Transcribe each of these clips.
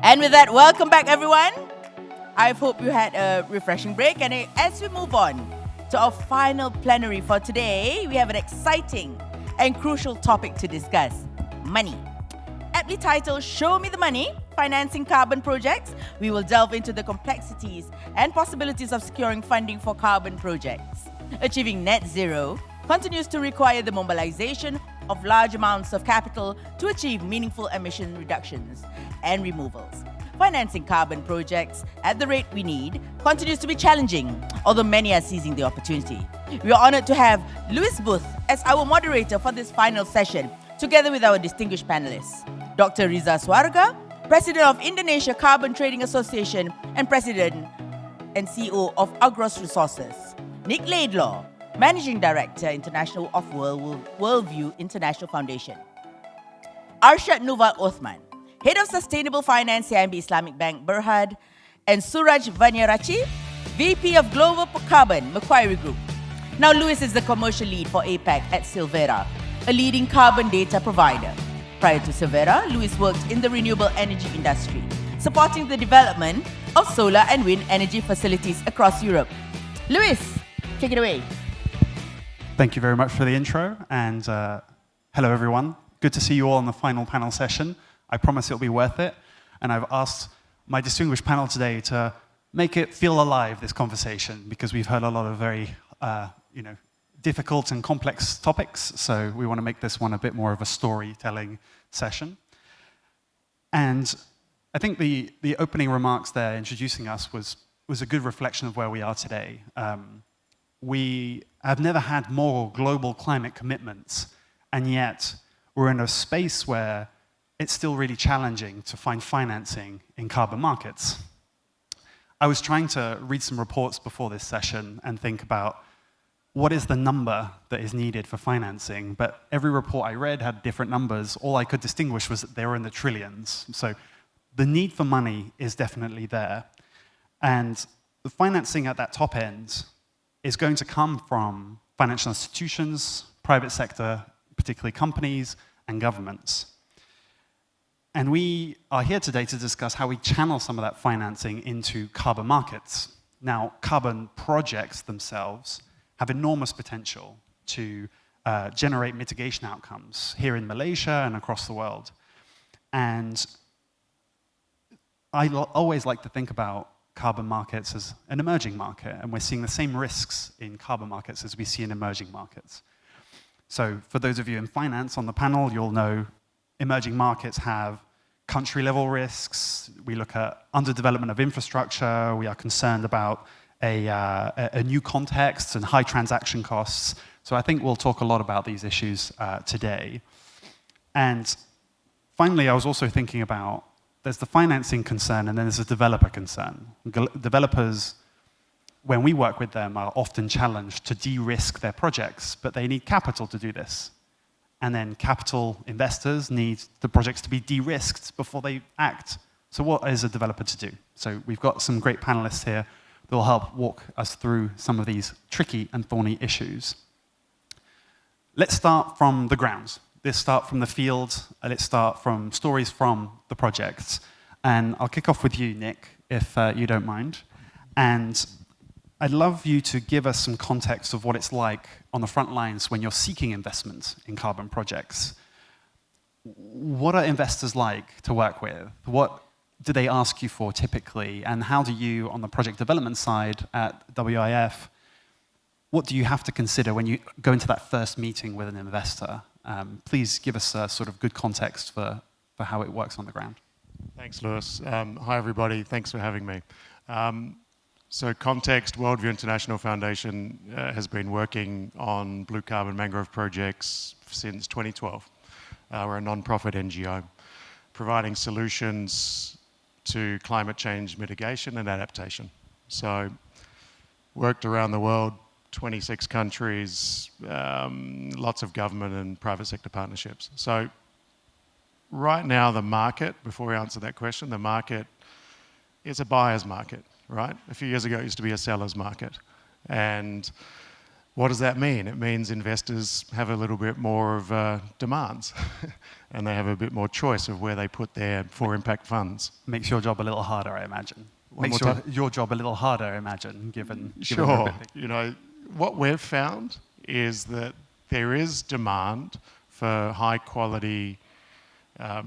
And with that, welcome back, everyone. I hope you had a refreshing break. And as we move on to our final plenary for today, we have an exciting and crucial topic to discuss: money. Aptly titled Show Me the Money, Financing Carbon Projects, we will delve into the complexities and possibilities of securing funding for carbon projects. Achieving net zero continues to require the mobilization of large amounts of capital to achieve meaningful emission reductions and removals. Financing carbon projects at the rate we need continues to be challenging, although many are seizing the opportunity. We are honored to have Louis Booth as our moderator for this final session, together with our distinguished panelists: Dr. Riza Swarga, President of Indonesia Carbon Trading Association and President and CEO of Agros Resources; Nick Laidlaw, Managing Director International of Worldview International Foundation; Arshad Nuval Othman, Head of Sustainable Finance, CIMB Islamic Bank, Berhad; and Suraj Vanyarachi, VP of Global Carbon, Macquarie Group. Now, Louis is the commercial lead for APAC at Silvera, a leading carbon data provider. Prior to Silvera, Louis worked in the renewable energy industry, supporting the development of solar and wind energy facilities across Europe. Louis, take it away. Thank you very much for the intro, and hello everyone. Good to see you all on the final panel session. I promise it'll be worth it, and I've asked my distinguished panel today to make it feel alive, this conversation, because we've heard a lot of very difficult and complex topics, so we want to make this one a bit more of a storytelling session. And I think the opening remarks there, introducing us, was a good reflection of where we are today. We have never had more global climate commitments, and yet we're in a space where it's still really challenging to find financing in carbon markets. I was trying to read some reports before this session and think about what is the number that is needed for financing, but every report I read had different numbers. All I could distinguish was that they were in the trillions. So the need for money is definitely there. And the financing at that top end is going to come from financial institutions, private sector, particularly companies, and governments. And we are here today to discuss how we channel some of that financing into carbon markets. Now, carbon projects themselves have enormous potential to generate mitigation outcomes here in Malaysia and across the world. And I always like to think about carbon markets as an emerging market, and we're seeing the same risks in carbon markets as we see in emerging markets. So for those of you in finance on the panel, you'll know emerging markets have country-level risks. We look at underdevelopment of infrastructure. We are concerned about a new context and high transaction costs. So I think we'll talk a lot about these issues today. And finally, I was also thinking about, there's the financing concern and then there's a developer concern. Developers, when we work with them, are often challenged to de-risk their projects, but they need capital to do this. And then capital investors need the projects to be de-risked before they act. So what is a developer to do? So we've got some great panelists here that will help walk us through some of these tricky and thorny issues. Let's start from the ground. Let's start from the field. Let's start from stories from the projects. And I'll kick off with you, Nick, if you don't mind. And I'd love you to give us some context of what it's like on the front lines when you're seeking investment in carbon projects. What are investors like to work with? What do they ask you for typically? And how do you, on the project development side at WIF, what do you have to consider when you go into that first meeting with an investor? Please give us a sort of good context for how it works on the ground. Thanks, Lewis. Hi, everybody. Thanks for having me. So context, Worldview International Foundation has been working on blue carbon mangrove projects since 2012. We're a non-profit NGO providing solutions to climate change mitigation and adaptation. So worked around the world, 26 countries, lots of government and private sector partnerships. So right now the market, before we answer that question, the market is a buyer's market, right? A few years ago it used to be a seller's market. And What does that mean? It means investors have a little bit more of demands and they have a bit more choice of where they put their for impact funds. Makes your job a little harder, I imagine. One Makes more time? your job a little harder, I imagine, given we're a Sure. bit big. You know, what we've found is that there is demand for high quality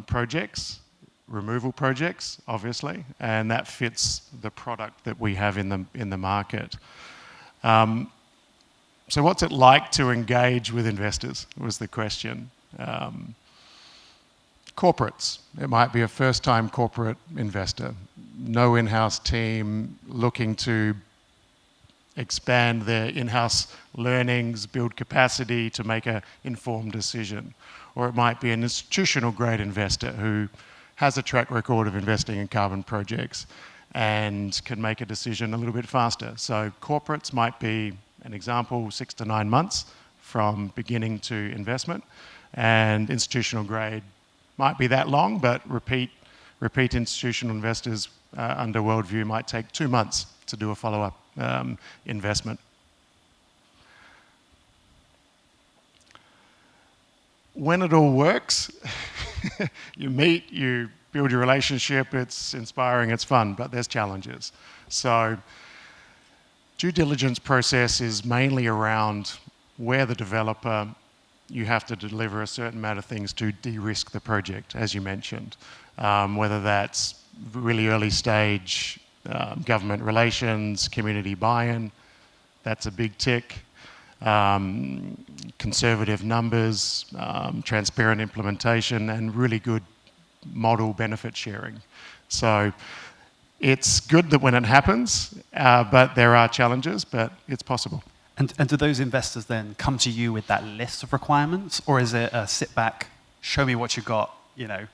projects, removal projects, obviously, and that fits the product that we have in the market. So what's it like to engage with investors, was the question. Corporates. It might be a first-time corporate investor. No in-house team, looking to expand their in-house learnings, build capacity to make an informed decision. Or it might be an institutional grade investor who has a track record of investing in carbon projects and can make a decision a little bit faster. So corporates might be an example, 6 to 9 months from beginning to investment, and institutional grade might be that long, but repeat institutional investors under Worldview might take 2 months to do a follow-up investment. When it all works, you meet, you build your relationship, it's inspiring, it's fun, but there's challenges. So due diligence process is mainly around where the developer, you have to deliver a certain amount of things to de-risk the project, as you mentioned. Whether that's really early stage government relations, community buy-in, that's a big tick. Conservative numbers, transparent implementation, and really good model benefit sharing. So it's good that when it happens, but there are challenges, but it's possible. And do those investors then come to you with that list of requirements, or is it a sit back, show me what you got, you know,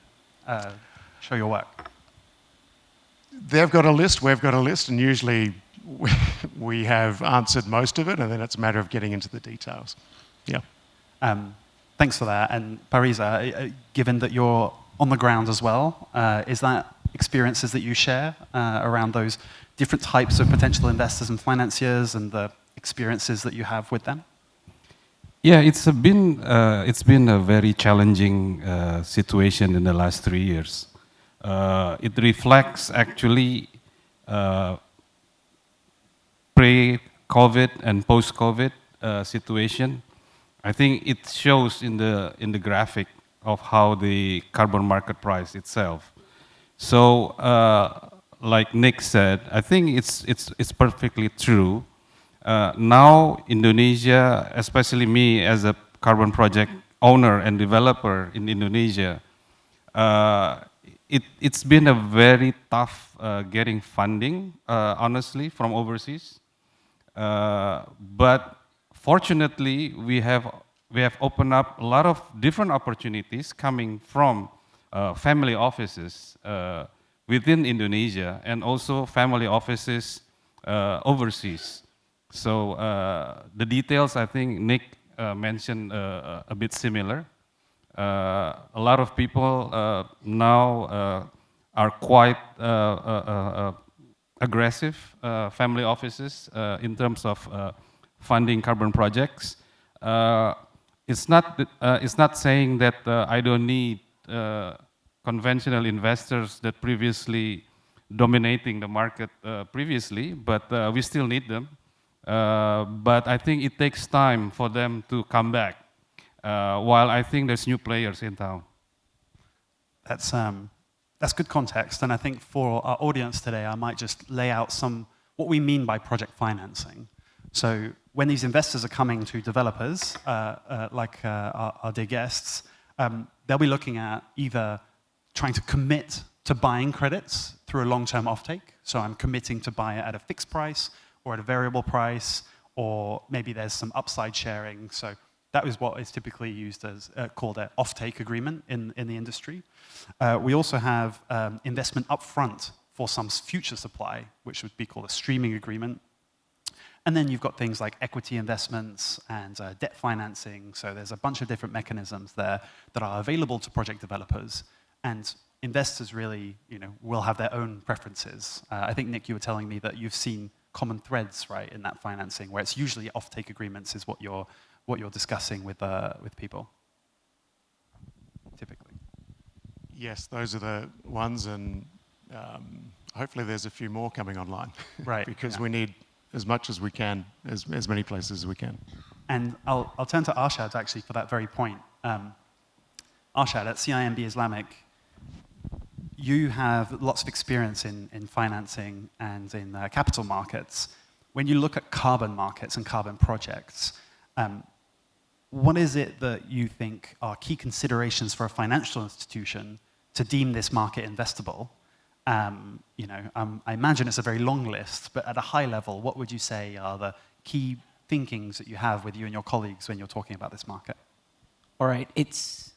show your work? They've got a list, we've got a list, and usually we have answered most of it, and then it's a matter of getting into the details. Yeah. Thanks for that. And Parisa, given that you're on the ground as well, is that experiences that you share around those different types of potential investors and financiers and the experiences that you have with them? Yeah, it's been a very challenging situation in the last 3 years. It reflects actually pre-COVID and post-COVID situation. I think it shows in the graphic of how the carbon market price itself. So, like Nick said, I think it's perfectly true. Now, Indonesia, especially me as a carbon project owner and developer in Indonesia, it's been a very tough getting funding, honestly, from overseas. But fortunately, we have opened up a lot of different opportunities coming from family offices within Indonesia and also family offices overseas. So the details, I think Nick mentioned a bit similar. A lot of people now are quite aggressive, family offices, in terms of funding carbon projects. It's not saying that I don't need conventional investors that previously dominating the market previously, but we still need them. But I think it takes time for them to come back, while I think there's new players in town. That's good context, and I think for our audience today, I might just lay out what we mean by project financing. So when these investors are coming to developers, like our dear guests, they'll be looking at either trying to commit to buying credits through a long-term offtake. So I'm committing to buy it at a fixed price or at a variable price, or maybe there's some upside sharing. So that is what is typically used as called an offtake agreement in the industry. We also have investment upfront for some future supply, which would be called a streaming agreement. And then you've got things like equity investments and debt financing. So there's a bunch of different mechanisms there that are available to project developers. And investors really, will have their own preferences. I think, Nick, you were telling me that you've seen common threads, right, in that financing, where it's usually offtake agreements is what you're discussing with people, typically. Yes, those are the ones, and hopefully there's a few more coming online. Right. Because yeah. we need as much as we can, as many places as we can. And I'll turn to Arshad actually for that very point. Arshad, at CIMB Islamic, you have lots of experience in financing and in capital markets. When you look at carbon markets and carbon projects, what is it that you think are key considerations for a financial institution to deem this market investable? I imagine it's a very long list, but at a high level, what would you say are the key thinkings that you have with you and your colleagues when you're talking about this market? All right, it's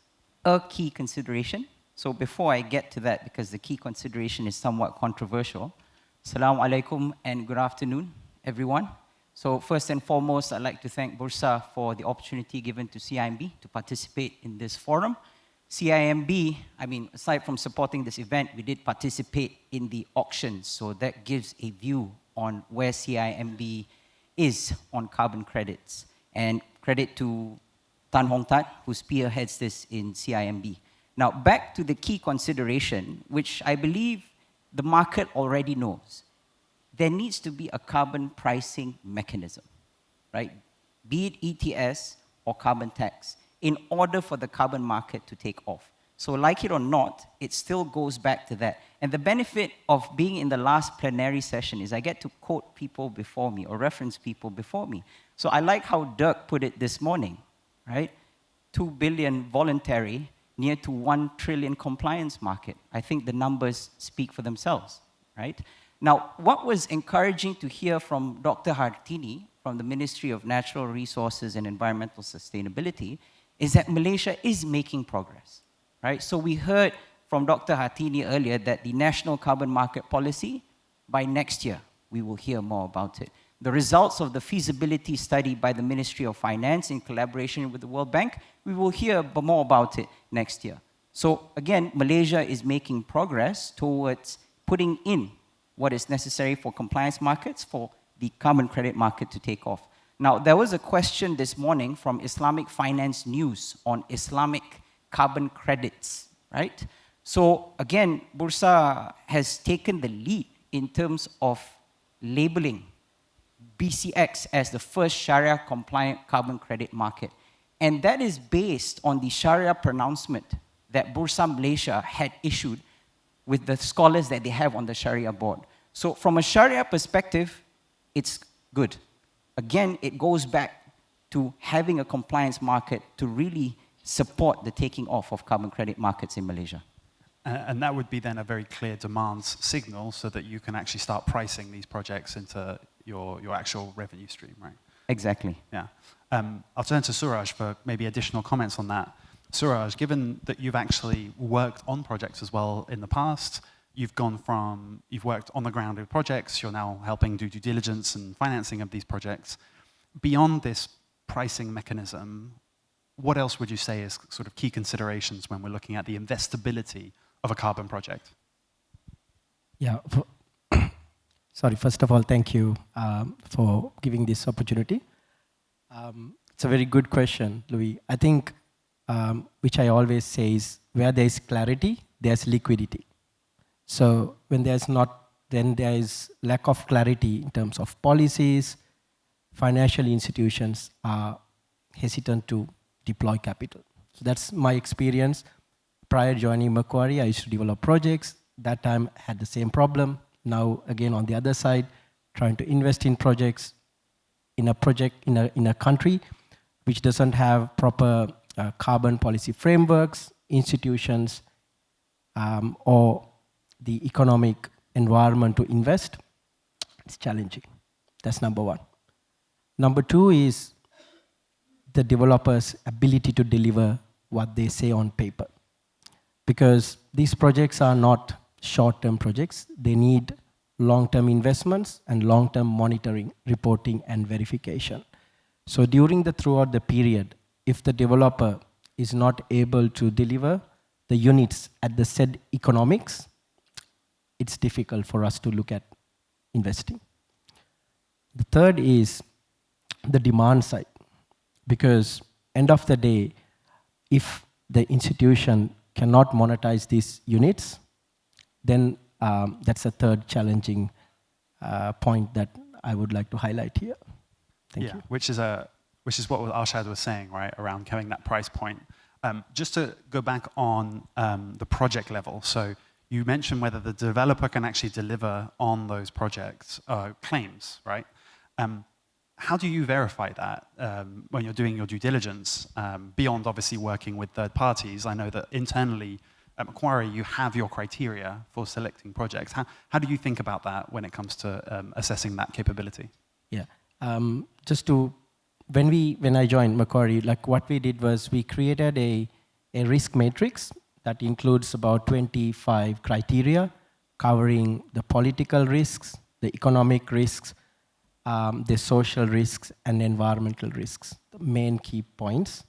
a key consideration. So before I get to that, because the key consideration is somewhat controversial, Assalamu alaikum and good afternoon, everyone. So first and foremost, I'd like to thank Bursa for the opportunity given to CIMB to participate in this forum. CIMB, aside from supporting this event, we did participate in the auctions, so that gives a view on where CIMB is on carbon credits. And credit to Tan Hong Tat, who spearheads this in CIMB. Now, back to the key consideration, which I believe the market already knows. There needs to be a carbon pricing mechanism, right? Be it ETS or carbon tax, in order for the carbon market to take off. So like it or not, it still goes back to that. And the benefit of being in the last plenary session is I get to quote people before me or reference people before me. So I like how Dirk put it this morning, right? 2 billion voluntary, near to 1 trillion compliance market. I think the numbers speak for themselves, right? Now, what was encouraging to hear from Dr. Hartini from the Ministry of Natural Resources and Environmental Sustainability is that Malaysia is making progress, right? So we heard from Dr. Hartini earlier that the National Carbon Market Policy, by next year, we will hear more about it. The results of the feasibility study by the Ministry of Finance in collaboration with the World Bank, we will hear more about it next year. So again, Malaysia is making progress towards putting in what is necessary for compliance markets for the carbon credit market to take off. Now, there was a question this morning from Islamic Finance News on Islamic carbon credits, right? So again, Bursa has taken the lead in terms of labeling BCX as the first Sharia-compliant carbon credit market. And that is based on the Sharia pronouncement that Bursa Malaysia had issued with the scholars that they have on the Sharia board. So from a Sharia perspective, it's good. Again, it goes back to having a compliance market to really support the taking off of carbon credit markets in Malaysia. And that would be then a very clear demand signal so that you can actually start pricing these projects into your actual revenue stream, right? Exactly. Yeah. I'll turn to Suraj for maybe additional comments on that. Suraj, given that you've actually worked on projects as well in the past, you've worked on the ground with projects, you're now helping do due diligence and financing of these projects. Beyond this pricing mechanism, what else would you say is sort of key considerations when we're looking at the investability of a carbon project? Yeah, first of all, thank you for giving this opportunity. It's a very good question, Louis. I think, which I always say is, where there is clarity, there's liquidity. So when there's not, then there is lack of clarity in terms of policies. Financial institutions are hesitant to deploy capital. So that's my experience. Prior joining Macquarie, I used to develop projects. That time I had the same problem. Now, again, on the other side, trying to invest in projects in a country which doesn't have proper carbon policy frameworks, institutions, or the economic environment to invest, it's challenging. That's number one. Number two is the developer's ability to deliver what they say on paper. Because these projects are not short-term projects. They need long-term investments and long-term monitoring, reporting, and verification. So throughout the period, if the developer is not able to deliver the units at the said economics, it's difficult for us to look at investing. The third is the demand side, because end of the day, if the institution cannot monetize these units, then that's a third challenging point that I would like to highlight here. Thank you. Which is what Arshad was saying, right, around having that price point. Just to go back on the project level, so you mentioned whether the developer can actually deliver on those projects claims, right? How do you verify that when you're doing your due diligence, beyond obviously working with third parties? I know that internally at Macquarie, you have your criteria for selecting projects. How do you think about that when it comes to assessing that capability? Yeah, when I joined Macquarie, like what we did was we created a risk matrix that includes about 25 criteria covering the political risks, the economic risks, the social risks, and environmental risks, the main key points.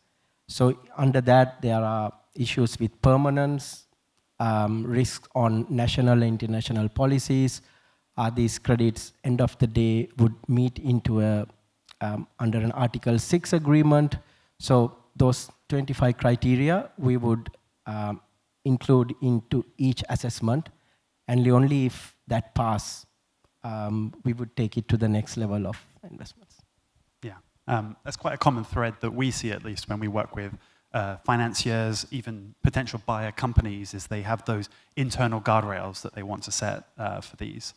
So under that, there are issues with permanence, risks on national and international policies. Are these credits, end of the day, would meet into under an Article 6 agreement? So those 25 criteria we would include into each assessment, and only if that pass, we would take it to the next level of investments. Yeah, that's quite a common thread that we see, at least when we work with financiers, even potential buyer companies, is they have those internal guardrails that they want to set for these.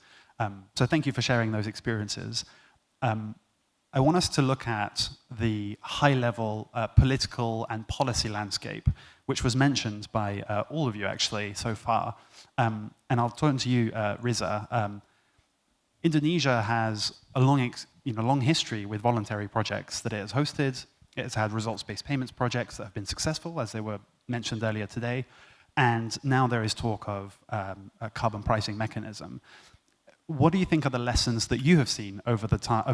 So thank you for sharing those experiences. I want us to look at the high-level political and policy landscape, which was mentioned by all of you actually so far. And I'll turn to you, Riza. Indonesia has a long history with voluntary projects that it has hosted. It's had results-based payments projects that have been successful, as they were mentioned earlier today. And now there is talk of a carbon pricing mechanism. What do you think are the lessons that you have seen over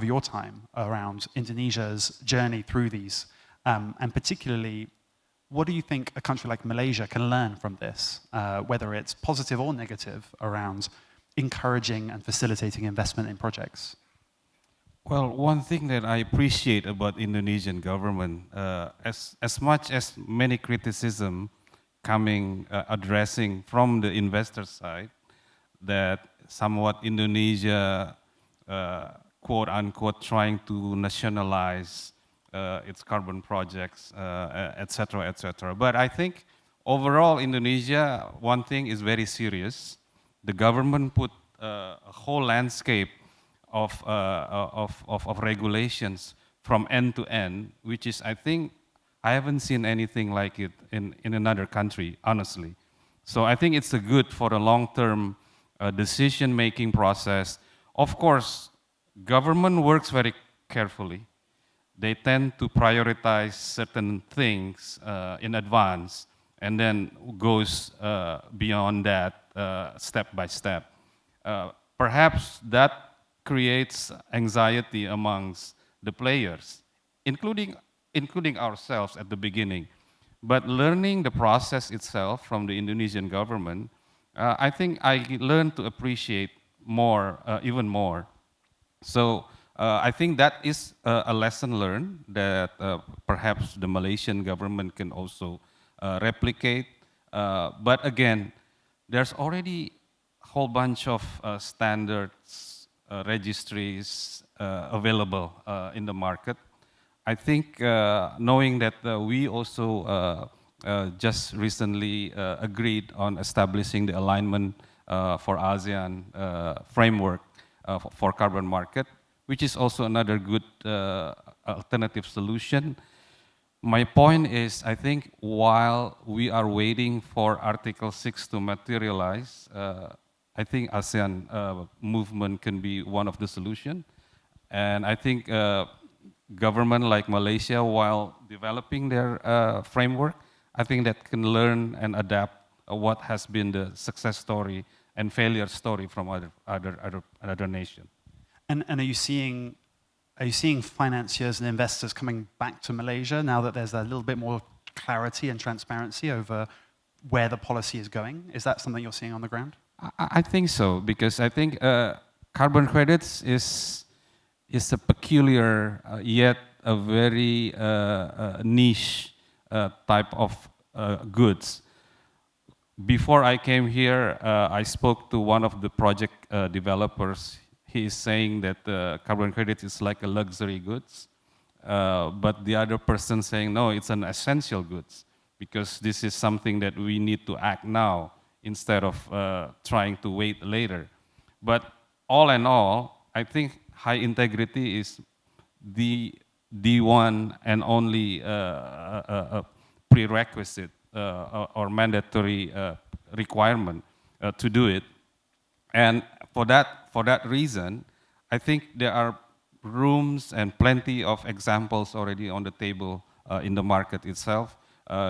your time around Indonesia's journey through these? And particularly, what do you think a country like Malaysia can learn from this, whether it's positive or negative, around encouraging and facilitating investment in projects? Well, one thing that I appreciate about Indonesian government, as much as many criticism addressing from the investor side, that somewhat Indonesia, quote unquote, trying to nationalize its carbon projects, et cetera, et cetera. But I think overall Indonesia, one thing is very serious. The government put a whole landscape of regulations from end to end, which is, I think, I haven't seen anything like it in another country, honestly. So I think it's a good for the long-term decision-making process. Of course, government works very carefully. They tend to prioritize certain things in advance and then goes beyond that step by step. Perhaps that creates anxiety amongst the players, including ourselves at the beginning. But learning the process itself from the Indonesian government, I think I learned to appreciate more, even more. So I think that is a lesson learned that perhaps the Malaysian government can also replicate. But again, there's already a whole bunch of standards, registries available in the market. I think knowing that we also just recently agreed on establishing the alignment for ASEAN framework for carbon market, which is also another good alternative solution. My point is, I think while we are waiting for Article 6 to materialize, I think ASEAN movement can be one of the solutions. And I think government like Malaysia, while developing their framework, I think that can learn and adapt what has been the success story and failure story from other nations. And are you seeing financiers and investors coming back to Malaysia now that there's a little bit more clarity and transparency over where the policy is going? Is that something you're seeing on the ground? I think so, because I think carbon credits is a peculiar yet a very niche type of goods. Before I came here, I spoke to one of the project developers. He is saying that carbon credit is like a luxury goods, but the other person saying, no, it's an essential goods, because this is something that we need to act now instead of trying to wait later. But all in all, I think high integrity is the one and only prerequisite or mandatory requirement to do it. And for that reason, I think there are rooms and plenty of examples already on the table in the market itself.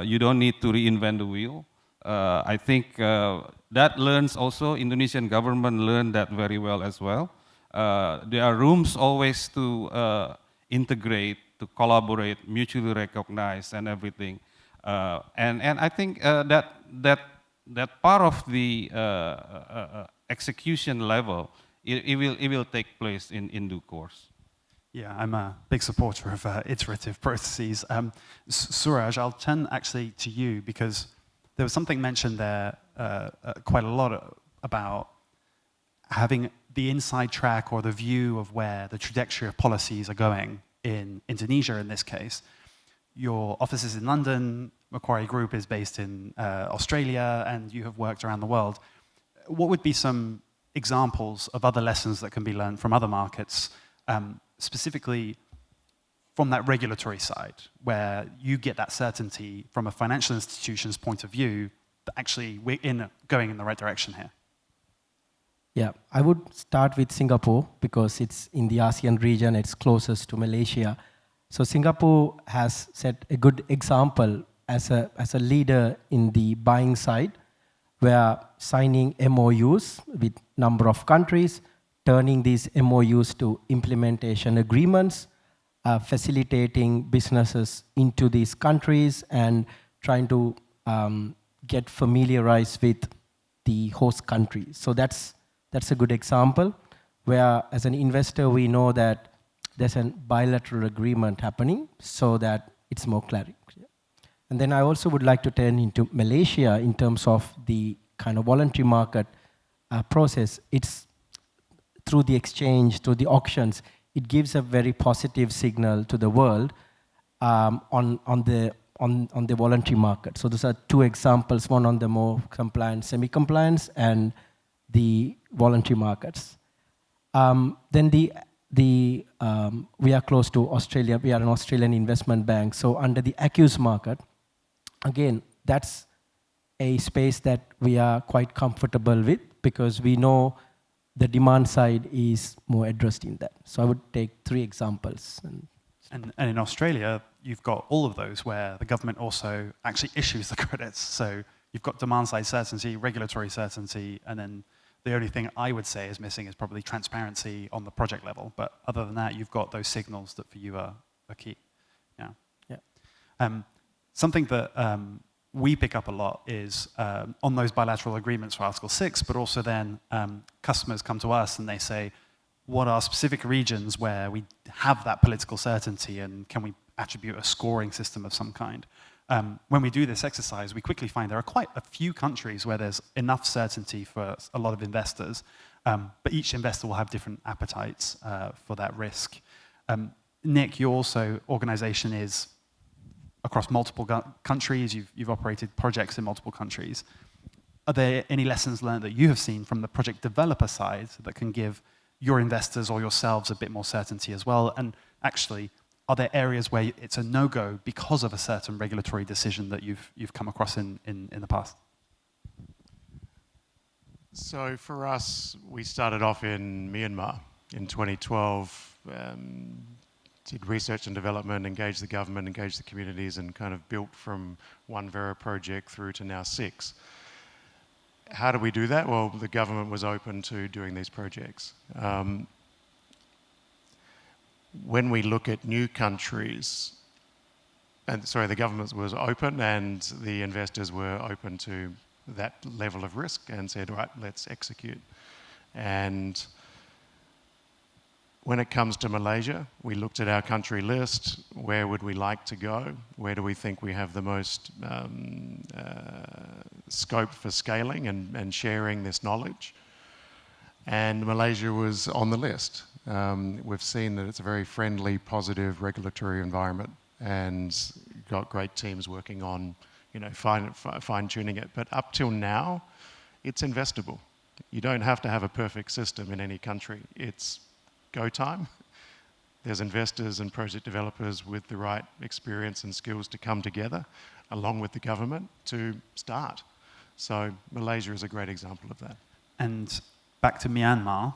You don't need to reinvent the wheel. I think that learns also, Indonesian government learned that very well as well. There are rooms always to integrate, to collaborate, mutually recognize and everything. And I think that part of the execution level, it will take place in due course. Yeah, I'm a big supporter of iterative processes. Suraj, I'll turn actually to you, because there was something mentioned there quite a lot about having the inside track or the view of where the trajectory of policies are going in Indonesia in this case. Your office is in London, Macquarie Group is based in Australia, and you have worked around the world. What would be some examples of other lessons that can be learned from other markets, specifically from that regulatory side, where you get that certainty from a financial institution's point of view that actually we're going in the right direction here? Yeah, I would start with Singapore because it's in the ASEAN region, it's closest to Malaysia. So Singapore has set a good example as a leader in the buying side, where signing MOUs with number of countries, turning these MOUs to implementation agreements, facilitating businesses into these countries and trying to get familiarized with the host country. So that's a good example where, as an investor, we know that there's a bilateral agreement happening so that it's more clear. And then I also would like to turn into Malaysia in terms of the kind of voluntary market process. It's through the exchange, through the auctions, it gives a very positive signal to the world on the voluntary market. So those are two examples, one on the more compliant, semi-compliance, and the voluntary markets. Then we are close to Australia. We are an Australian investment bank. So under the accused market, again, that's a space that we are quite comfortable with because we know the demand side is more addressed in that. So I would take 3 examples. And in Australia, you've got all of those where the government also actually issues the credits. So you've got demand side certainty, regulatory certainty, and then the only thing I would say is missing is probably transparency on the project level. But other than that, you've got those signals that for you are key. Yeah. Yeah. Something that we pick up a lot is on those bilateral agreements for Article 6, but also then customers come to us and they say, what are specific regions where we have that political certainty and can we attribute a scoring system of some kind? When we do this exercise, we quickly find there are quite a few countries where there's enough certainty for a lot of investors, but each investor will have different appetites for that risk. Nick, your also organization is across multiple countries. You've operated projects in multiple countries. Are there any lessons learned that you have seen from the project developer side that can give your investors or yourselves a bit more certainty as well? And actually, are there areas where it's a no-go because of a certain regulatory decision that you've come across in the past? So for us, we started off in Myanmar in 2012, did research and development, engaged the government, engaged the communities, and kind of built from one Vera project through to now 6. How do we do that? Well, the government was open to doing these projects. When we look at new countries, the government was open and the investors were open to that level of risk and said, right, let's execute. And when it comes to Malaysia, we looked at our country list. Where would we like to go? Where do we think we have the most scope for scaling and sharing this knowledge? And Malaysia was on the list. We've seen that it's a very friendly, positive regulatory environment and got great teams working on, fine-tuning it. But up till now, it's investable. You don't have to have a perfect system in any country. It's go time. There's investors and project developers with the right experience and skills to come together, along with the government, to start. So Malaysia is a great example of that. And back to Myanmar,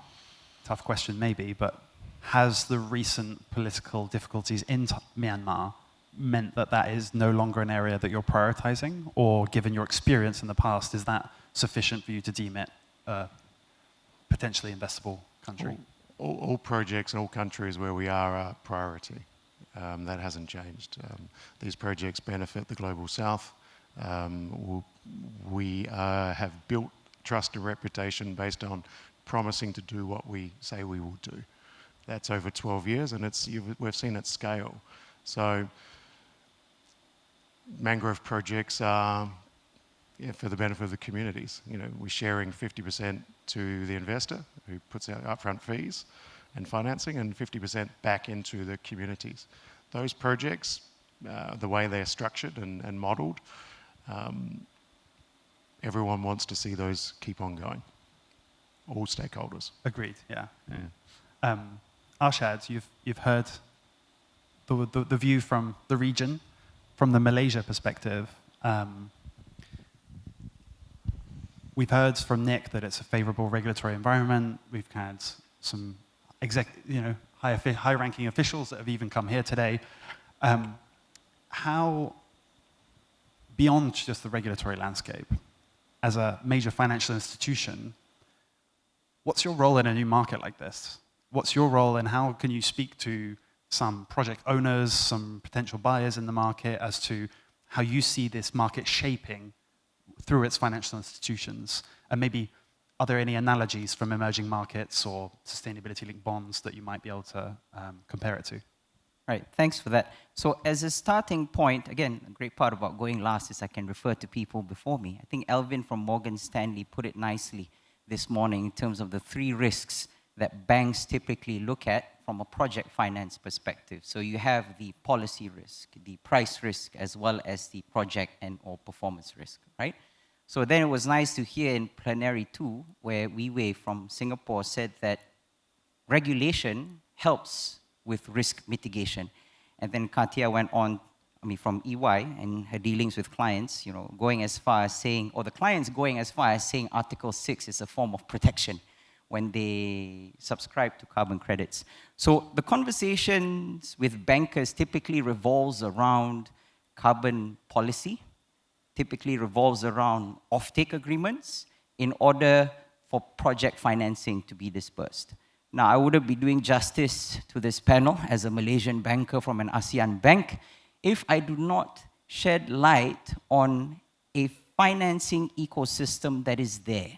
tough question maybe, but has the recent political difficulties in Myanmar meant that that is no longer an area that you're prioritizing? Or given your experience in the past, is that sufficient for you to deem it a potentially investable country? All projects in all countries where we are a priority. That hasn't changed. These projects benefit the Global South. We have built trust and reputation based on promising to do what we say we will do. That's over 12 years, and we've seen it scale. So mangrove projects are for the benefit of the communities. We're sharing 50% to the investor who puts out upfront fees and financing, and 50% back into the communities. Those projects, the way they're structured and modelled, everyone wants to see those keep on going. All stakeholders. Agreed. Yeah. Arshad, you've heard the view from the region, from the Malaysia perspective. We've heard from Nick that it's a favourable regulatory environment. We've had some high-ranking officials that have even come here today. How, beyond just the regulatory landscape, as a major financial institution, what's your role in a new market like this? What's your role, and how can you speak to some project owners, some potential buyers in the market as to how you see this market shaping through its financial institutions? And maybe, are there any analogies from emerging markets or sustainability-linked bonds that you might be able to compare it to? Right, thanks for that. So as a starting point, again, a great part about going last is I can refer to people before me. I think Elvin from Morgan Stanley put it nicely this morning in terms of the 3 risks that banks typically look at from a project finance perspective. So you have the policy risk, the price risk, as well as the project and or performance risk, right? So then it was nice to hear in Plenary 2, where Wei from Singapore said that regulation helps with risk mitigation. And then Katia went on, from EY and her dealings with clients, going as far as saying, or the clients going as far as saying Article 6 is a form of protection when they subscribe to carbon credits. So the conversations with bankers typically revolves around carbon policy, typically revolves around offtake agreements in order for project financing to be dispersed. Now, I wouldn't be doing justice to this panel as a Malaysian banker from an ASEAN bank if I do not shed light on a financing ecosystem that is there.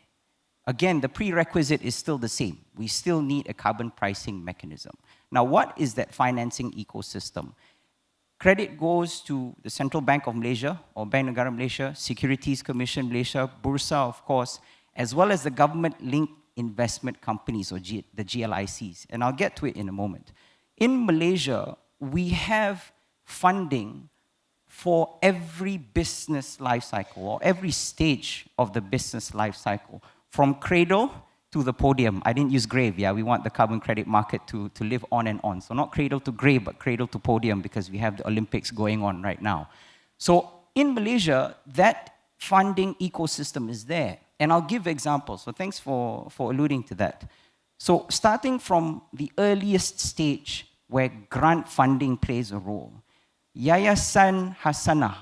Again, the prerequisite is still the same. We still need a carbon pricing mechanism. Now, what is that financing ecosystem? Credit goes to the Central Bank of Malaysia, or Bank Negara Malaysia, Securities Commission Malaysia, Bursa, of course, as well as the government-linked investment companies, or the GLICs. And I'll get to it in a moment. In Malaysia, we have funding for every business life cycle, or every stage of the business life cycle, from cradle to the podium. I didn't use grave, yeah? We want the carbon credit market to live on and on. So not cradle to grave, but cradle to podium, because we have the Olympics going on right now. So in Malaysia, that funding ecosystem is there. And I'll give examples. So thanks for alluding to that. So starting from the earliest stage where grant funding plays a role, Yayasan Hasanah,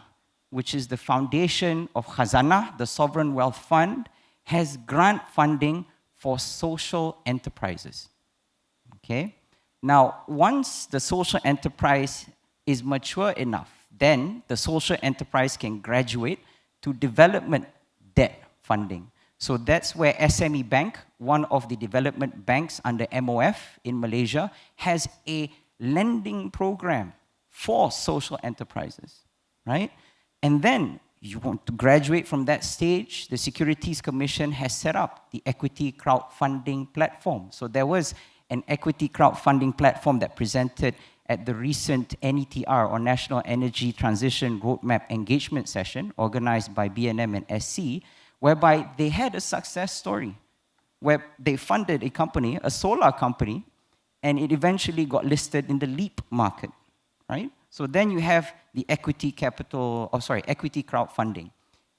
which is the foundation of Khazanah, the Sovereign Wealth Fund, has grant funding for social enterprises. Okay? Now, once the social enterprise is mature enough, then the social enterprise can graduate to development debt funding. So that's where SME Bank, one of the development banks under MOF in Malaysia, has a lending program for social enterprises, right? And then you want to graduate from that stage, the Securities Commission has set up the equity crowdfunding platform. So there was an equity crowdfunding platform that presented at the recent NETR, or National Energy Transition Roadmap Engagement Session, organized by BNM and SC, whereby they had a success story, where they funded a company, a solar company, and it eventually got listed in the LEAP market, right? So then you have the equity crowdfunding.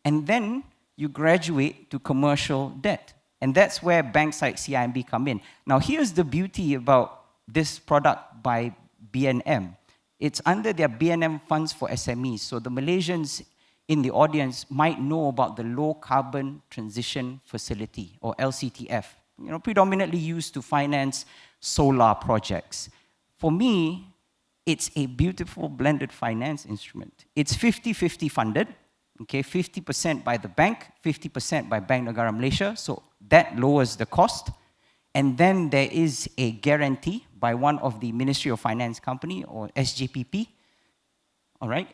And then you graduate to commercial debt. And that's where banks like CIMB come in. Now here's the beauty about this product by BNM. It's under their BNM Funds for SMEs. So the Malaysians in the audience might know about the Low Carbon Transition Facility, or LCTF, predominantly used to finance solar projects. For me, it's a beautiful blended finance instrument. It's 50-50 funded, okay, 50% by the bank, 50% by Bank Negara Malaysia, so that lowers the cost. And then there is a guarantee by one of the Ministry of Finance company, or SJPP, all right?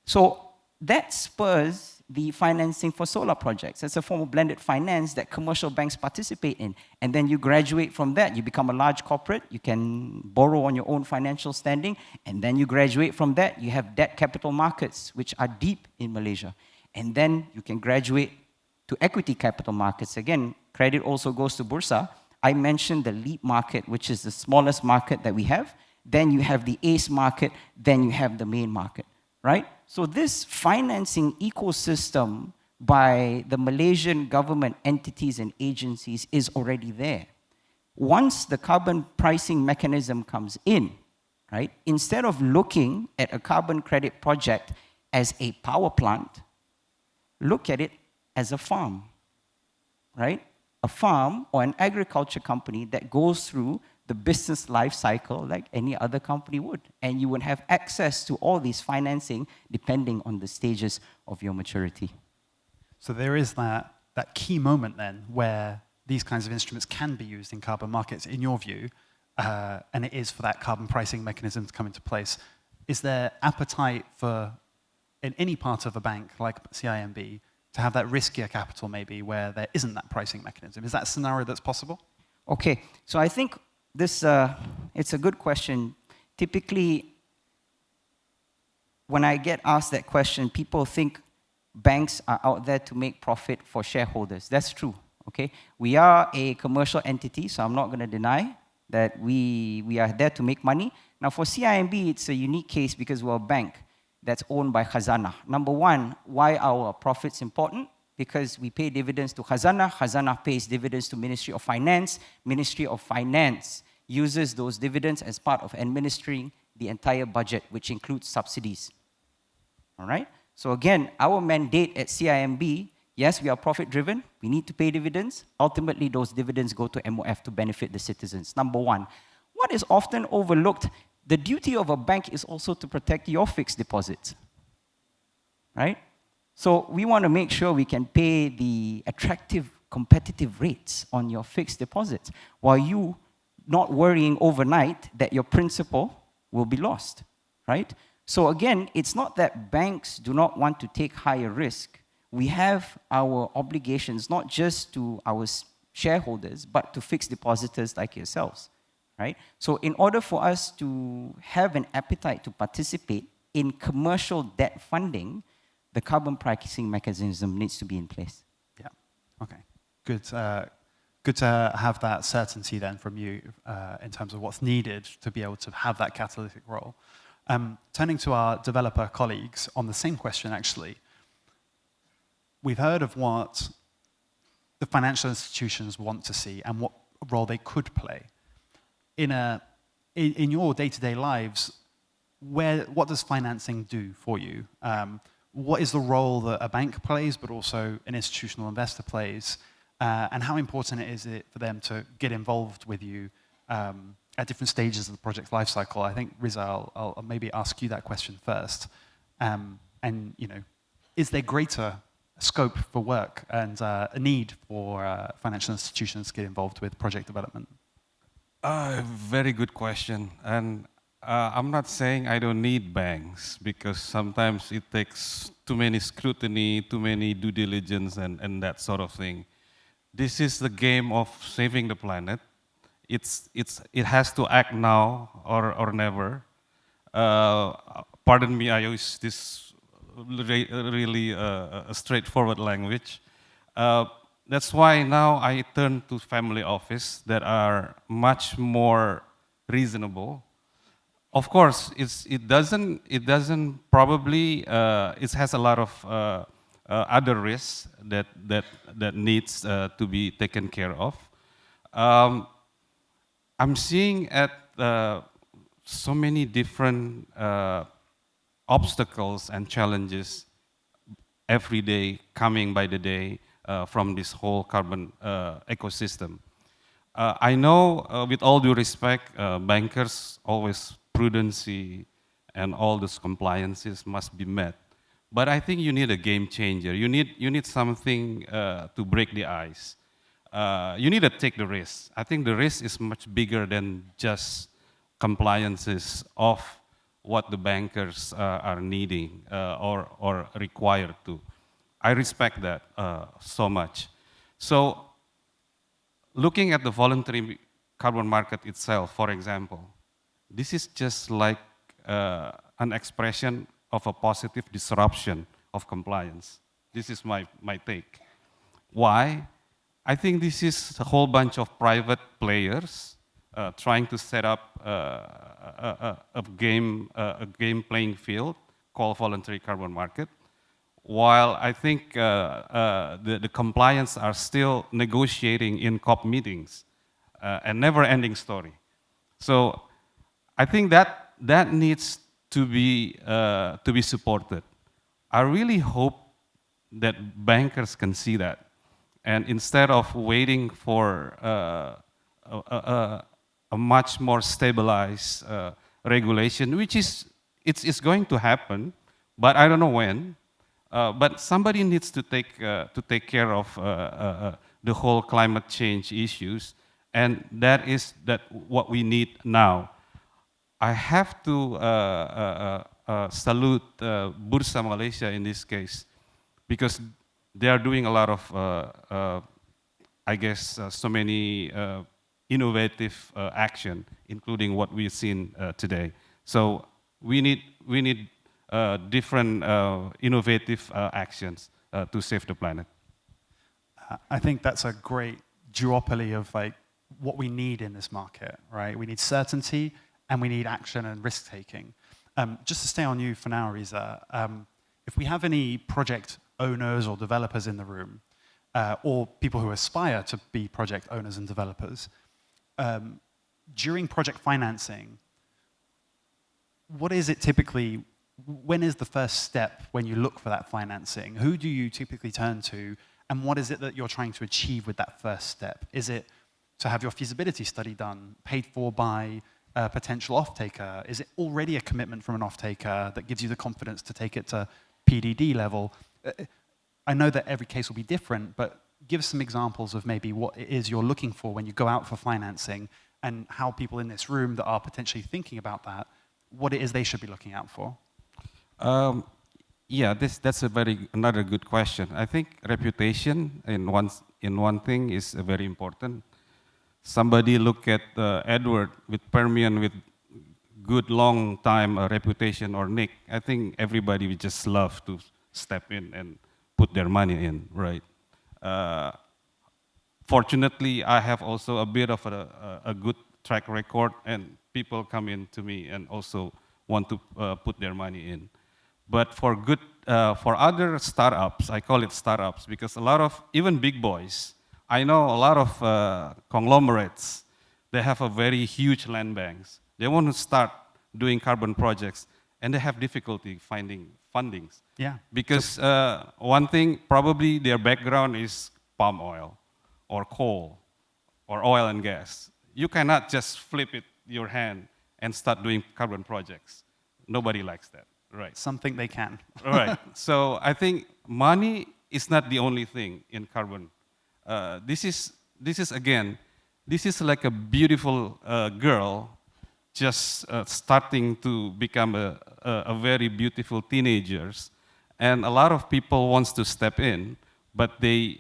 So that spurs the financing for solar projects. It's a form of blended finance that commercial banks participate in. And then you graduate from that, you become a large corporate, you can borrow on your own financial standing, and then you graduate from that, you have debt capital markets, which are deep in Malaysia. And then you can graduate to equity capital markets. Again, credit also goes to Bursa. I mentioned the LEAP market, which is the smallest market that we have. Then you have the ACE market, then you have the main market, right? So this financing ecosystem by the Malaysian government entities and agencies is already there. Once the carbon pricing mechanism comes in, right, instead of looking at a carbon credit project as a power plant, look at it as a farm, right? A farm or an agriculture company that goes through the business life cycle like any other company would. And you would have access to all these financing depending on the stages of your maturity. So there is that key moment then where these kinds of instruments can be used in carbon markets, in your view, and it is for that carbon pricing mechanism to come into place. Is there appetite for, in any part of a bank like CIMB, to have that riskier capital maybe where there isn't that pricing mechanism? Is that a scenario that's possible? Okay, so I think this, it's a good question. Typically, when I get asked that question, people think banks are out there to make profit for shareholders. That's true, okay? We are a commercial entity, so I'm not going to deny that we are there to make money. Now, for CIMB, it's a unique case because we're a bank that's owned by Khazanah. Number one, why are our profits important? Because we pay dividends to Khazanah, Khazanah pays dividends to Ministry of Finance, Ministry of Finance uses those dividends as part of administering the entire budget, which includes subsidies. All right? So again, our mandate at CIMB, yes, we are profit-driven, we need to pay dividends. Ultimately, those dividends go to MOF to benefit the citizens. Number one. What is often overlooked, the duty of a bank is also to protect your fixed deposits, right? So we want to make sure we can pay the attractive, competitive rates on your fixed deposits while you not worrying overnight that your principal will be lost, right? So again, it's not that banks do not want to take higher risk. We have our obligations not just to our shareholders, but to fixed depositors like yourselves, right? So in order for us to have an appetite to participate in commercial debt funding, the carbon pricing mechanism needs to be in place. Yeah, okay. Good, good to have that certainty then from you in terms of what's needed to be able to have that catalytic role. Turning to our developer colleagues on the same question actually, we've heard of what the financial institutions want to see and what role they could play. In your day-to-day lives, what does financing do for you? What is the role that a bank plays, but also an institutional investor plays? And how important is it for them to get involved with you at different stages of the project's life cycle? I think, Riza, I'll maybe ask you that question first. And, you know, is there greater scope for work and a need for financial institutions to get involved with project development? Very good question. And I'm not saying I don't need banks, because sometimes it takes too many scrutiny, too many due diligence, and that sort of thing. This is the game of saving the planet. It has to act now or never. Pardon me, I use this really a straightforward language. That's why now I turn to family office that are much more reasonable. Of course, it doesn't probably it has a lot of other risks that needs to be taken care of. I'm seeing at so many different obstacles and challenges every day, coming by the day, from this whole carbon ecosystem. I know, with all due respect, bankers always prudency and all those compliances must be met. But I think you need a game changer. You need something to break the ice. You need to take the risk. I think the risk is much bigger than just compliances of what the bankers are needing or required to. I respect that so much. So looking at the voluntary carbon market itself, for example, this is just like an expression of a positive disruption of compliance. This is my take. Why? I think this is a whole bunch of private players trying to set up a game playing field called voluntary carbon market, while I think the compliance are still negotiating in COP meetings, a never-ending story. So I think that needs to be supported. I really hope that bankers can see that, and instead of waiting for a much more stabilized regulation, which it's going to happen, but I don't know when. But somebody needs to take care of the whole climate change issues, and that is what we need now. I have to salute Bursa Malaysia in this case, because they are doing a lot of, I guess, so many innovative action, including what we've seen today. So we need different innovative actions to save the planet. I think that's a great duopoly of like what we need in this market, right? We need certainty and we need action and risk taking. Just to stay on you for now, Riza, if we have any project owners or developers in the room, or people who aspire to be project owners and developers, during project financing, what is it typically, when is the first step when you look for that financing? Who do you typically turn to, and what is it that you're trying to achieve with that first step? Is it to have your feasibility study done, paid for by a potential off-taker? Is it already a commitment from an off-taker that gives you the confidence to take it to PDD level? I know that every case will be different, but give some examples of maybe what it is you're looking for when you go out for financing, and how people in this room that are potentially thinking about that, what it is they should be looking out for. Yeah, that's another good question. I think reputation in one thing is very important. Somebody look at Edward with Permian with good long time reputation, or Nick. I think everybody would just love to step in and put their money in, right? Fortunately, I have also a bit of a good track record, and people come in to me and also want to put their money in. But for other startups, I call it startups because a lot of, even big boys, I know a lot of conglomerates, they have a very huge land banks. They want to start doing carbon projects, and they have difficulty finding fundings. Yeah. Because one thing, probably their background is palm oil or coal or oil and gas. You cannot just flip it your hand and start doing carbon projects. Nobody likes that, right? Something they can. Right. So I think money it's not the only thing in carbon. This is again, this is like a beautiful girl just starting to become a very beautiful teenagers, and a lot of people wants to step in, but they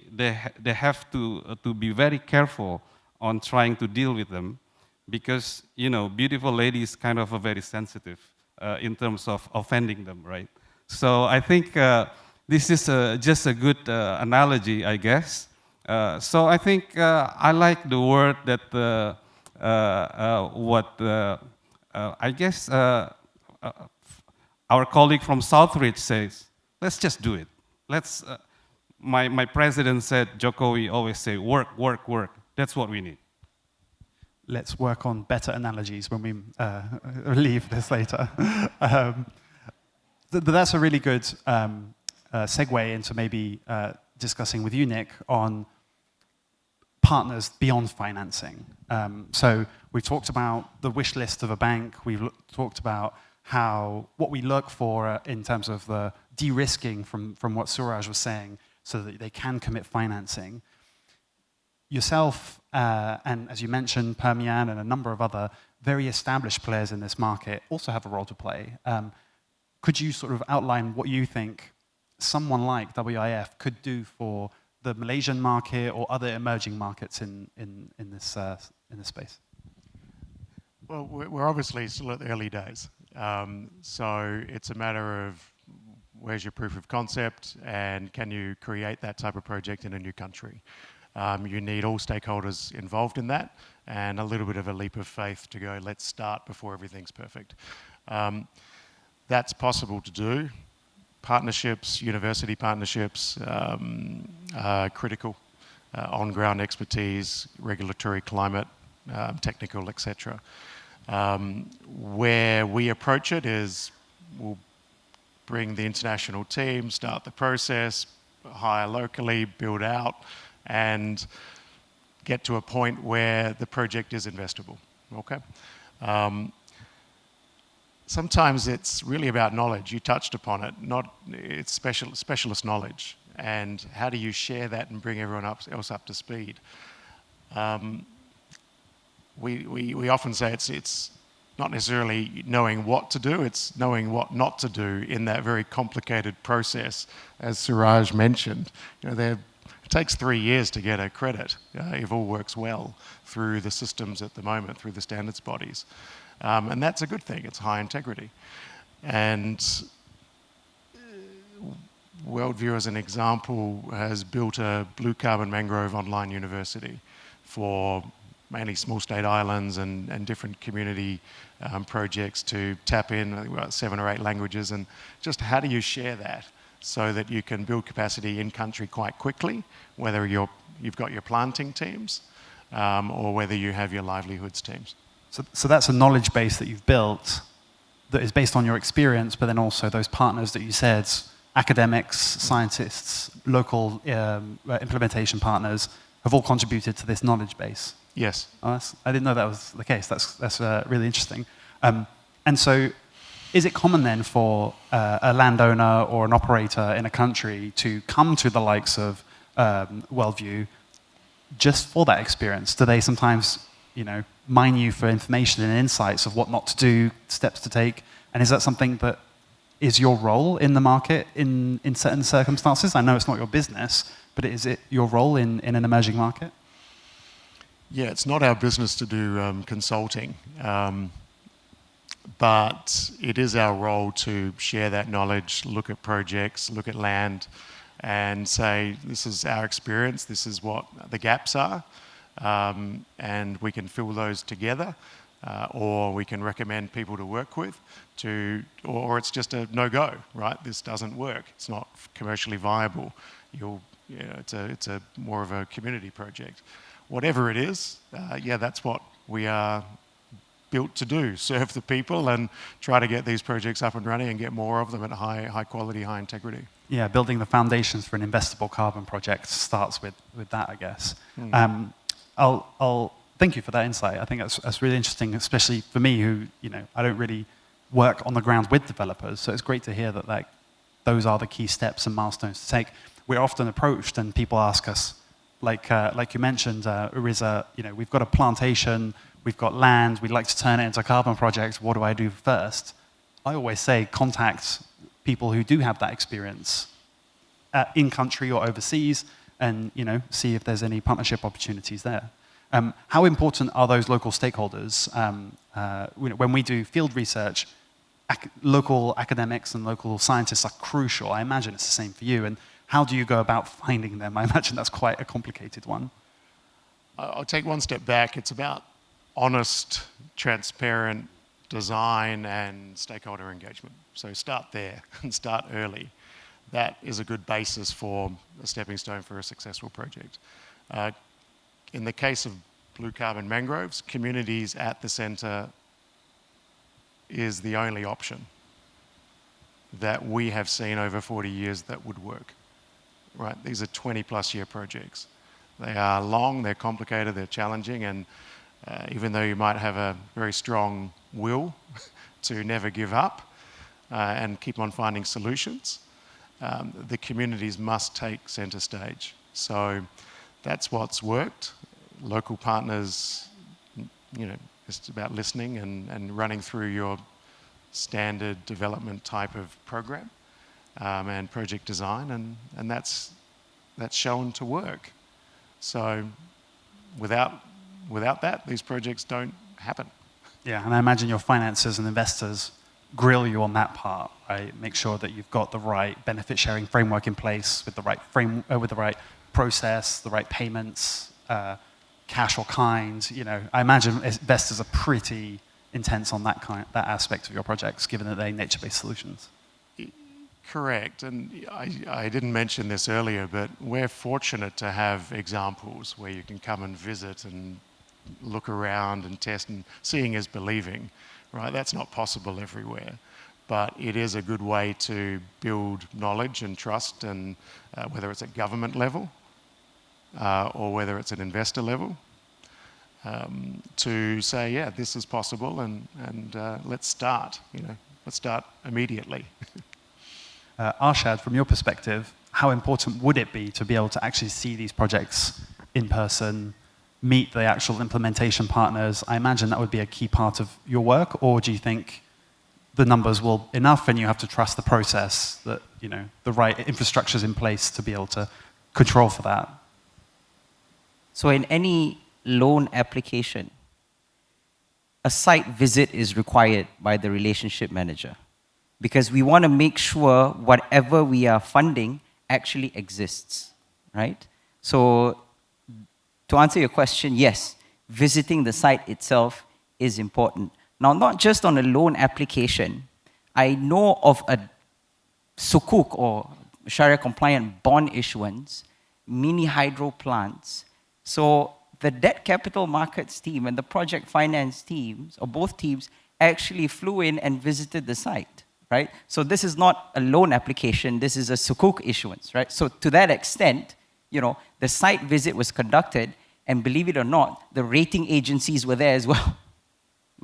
have to be very careful on trying to deal with them, because beautiful lady is kind of a very sensitive in terms of offending them, right? So I think this is just a good analogy, I guess. So I think I like the word that I guess our colleague from Southridge says, let's just do it. Let's. My president said, Jokowi always say, work, work, work. That's what we need. Let's work on better analogies when we leave this later. But that's a really good segue into maybe discussing with you, Nick, on partners beyond financing. So we've talked about the wish list of a bank. We've talked about what we look for in terms of the de-risking from what Suraj was saying, so that they can commit financing. Yourself, and as you mentioned, Permian and a number of other very established players in this market also have a role to play. Could you sort of outline what you think someone like WIF could do for the Malaysian market or other emerging markets in this space? Well, we're obviously still at the early days. So it's a matter of where's your proof of concept and can you create that type of project in a new country. You need all stakeholders involved in that and a little bit of a leap of faith to go, let's start before everything's perfect. That's possible to do. Partnerships, university partnerships are critical. On-ground expertise, regulatory climate, technical, etc. Where we approach it is we'll bring the international team, start the process, hire locally, build out, and get to a point where the project is investable. Okay. Sometimes it's really about knowledge. You touched upon it. It's specialist knowledge, and how do you share that and bring everyone else up to speed? We often say it's not necessarily knowing what to do, it's knowing what not to do in that very complicated process, as Suraj mentioned. It takes 3 years to get a credit, if all works well, through the systems at the moment, through the standards bodies. And that's a good thing, it's high integrity. And Worldview, as an example, has built a blue carbon mangrove online university for mainly small state islands and different community projects to tap in, I think about 7 or 8 languages, and just how do you share that so that you can build capacity in country quite quickly, whether you've got your planting teams or whether you have your livelihoods teams. So that's a knowledge base that you've built that is based on your experience, but then also those partners that you said, academics, scientists, local implementation partners, have all contributed to this knowledge base. Yes. Oh, I didn't know that was the case. That's really interesting. And so is it common then for a landowner or an operator in a country to come to the likes of Worldview just for that experience? Do they sometimes, mine you for information and insights of what not to do, steps to take? And is that something that is your role in the market in certain circumstances? I know it's not your business, but is it your role in an emerging market? Yeah, it's not our business to do consulting, but it is our role to share that knowledge, look at projects, look at land, and say, this is our experience, this is what the gaps are, and we can fill those together, or we can recommend people to work with, or it's just a no-go, right? This doesn't work, it's not commercially viable. It's a more of a community project. Whatever it is, that's what we are built to do, serve the people and try to get these projects up and running and get more of them at high quality, high integrity. Yeah, building the foundations for an investable carbon project starts with that, I guess. I'll thank you for that insight. I think that's really interesting, especially for me who, I don't really work on the ground with developers, so it's great to hear that those are the key steps and milestones to take. we're often approached and people ask us, like you mentioned, Riza, we've got a plantation, we've got land, we'd like to turn it into a carbon project, what do I do first? I always say contact people who do have that experience in country or overseas and see if there's any partnership opportunities there. How important are those local stakeholders? When we do field research, local academics and local scientists are crucial. I imagine it's the same for you. And how do you go about finding them? I imagine that's quite a complicated one. I'll take one step back. It's about honest, transparent design and stakeholder engagement. So start there and start early. That is a good basis for a stepping stone for a successful project. In the case of blue carbon mangroves, communities at the centre is the only option that we have seen over 40 years that would work. Right? These are 20+ year projects. They are long, they're complicated, they're challenging, and even though you might have a very strong will to never give up and keep on finding solutions, the communities must take centre stage. So that's what's worked. Local partners, it's about listening and running through your standard development type of program and project design, and that's shown to work. So without that, these projects don't happen. Yeah, and I imagine your financiers and investors grill you on that part, right? Make sure that you've got the right benefit sharing framework in place with the right with the right process, the right payments, cash or kind. I imagine investors are pretty intense on that aspect of your projects, given that they're nature-based solutions. Correct, and I didn't mention this earlier, but we're fortunate to have examples where you can come and visit and look around and test, and seeing is believing, right? That's not possible everywhere, but it is a good way to build knowledge and trust, and whether it's at government level or whether it's at investor level, to say, yeah, this is possible, and let's start, let's start immediately. Arshad, from your perspective, how important would it be to be able to actually see these projects in person, meet the actual implementation partners? I imagine that would be a key part of your work, or do you think the numbers will enough and you have to trust the process, that the right infrastructure is in place to be able to control for that? So in any loan application, a site visit is required by the relationship manager, because we want to make sure whatever we are funding actually exists, right? So to answer your question, yes, visiting the site itself is important. Now, not just on a loan application. I know of a sukuk, or Sharia-compliant bond issuance, mini hydro plants. So the debt capital markets team and the project finance teams, or both teams, actually flew in and visited the site. Right? So this is not a loan application, this is a sukuk issuance, right? So to that extent, the site visit was conducted, and believe it or not, the rating agencies were there as well,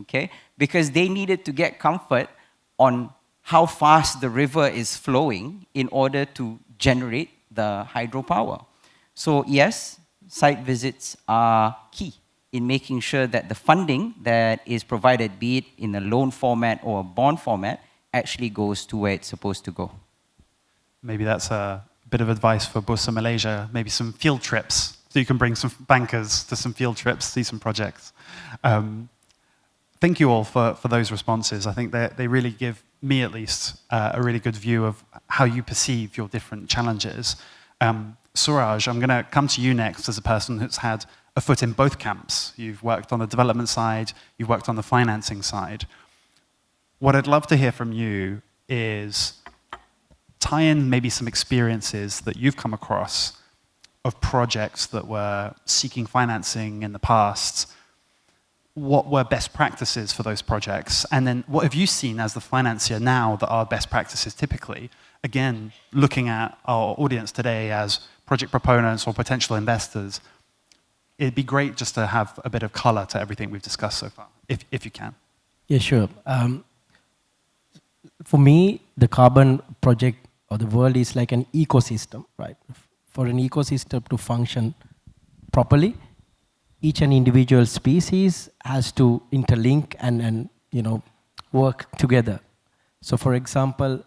okay? Because they needed to get comfort on how fast the river is flowing in order to generate the hydropower. So yes, site visits are key in making sure that the funding that is provided, be it in a loan format or a bond format, actually goes to where it's supposed to go. Maybe that's a bit of advice for Bursa Malaysia, maybe some field trips, so you can bring some bankers to some field trips, see some projects. Thank you all for those responses. I think they really give me, at least, a really good view of how you perceive your different challenges. Suraj, I'm going to come to you next as a person who's had a foot in both camps. You've worked on the development side, you've worked on the financing side. What I'd love to hear from you is tie in maybe some experiences that you've come across of projects that were seeking financing in the past. What were best practices for those projects? And then what have you seen as the financier now that are best practices typically? Again, looking at our audience today as project proponents or potential investors, it'd be great just to have a bit of color to everything we've discussed so far, if you can. Yeah, sure. For me, the carbon project or the world is like an ecosystem, right? For an ecosystem to function properly, each and individual species has to interlink and work together. So for example,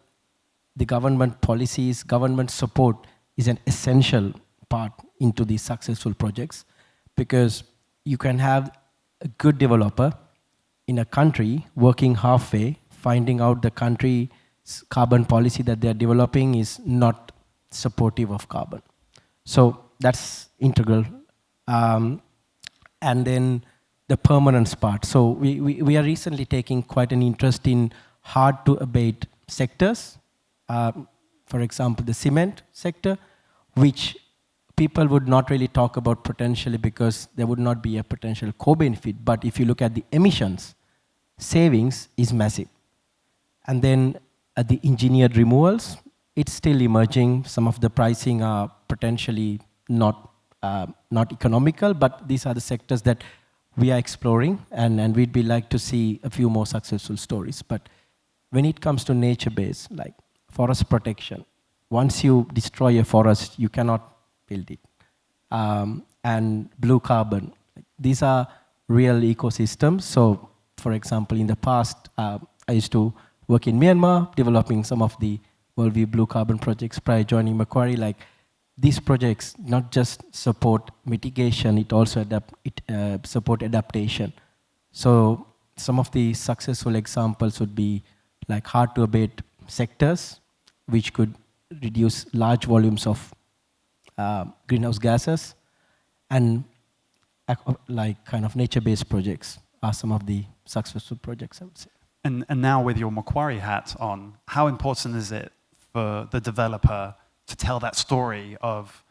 the government policies, government support is an essential part into these successful projects, because you can have a good developer in a country working halfway, finding out the country's carbon policy that they're developing is not supportive of carbon. So that's integral. And then the permanence part. So we are recently taking quite an interest in hard to abate sectors. For example, the cement sector, which people would not really talk about potentially because there would not be a potential co-benefit. But if you look at the emissions, savings is massive. And then at the engineered removals, it's still emerging. Some of the pricing are potentially not economical, but these are the sectors that we are exploring, and we'd be like to see a few more successful stories. But when it comes to nature-based, like forest protection, once you destroy a forest, you cannot build it. And blue carbon, these are real ecosystems. So, for example, in the past, I used to work in Myanmar, developing some of the Worldview blue carbon projects prior joining Macquarie. Like, these projects not just support mitigation, it also support adaptation. So some of the successful examples would be like hard to abate sectors, which could reduce large volumes of greenhouse gases, and like kind of nature-based projects are some of the successful projects, I would say. And now with your Macquarie hat on, how important is it for the developer to tell that story of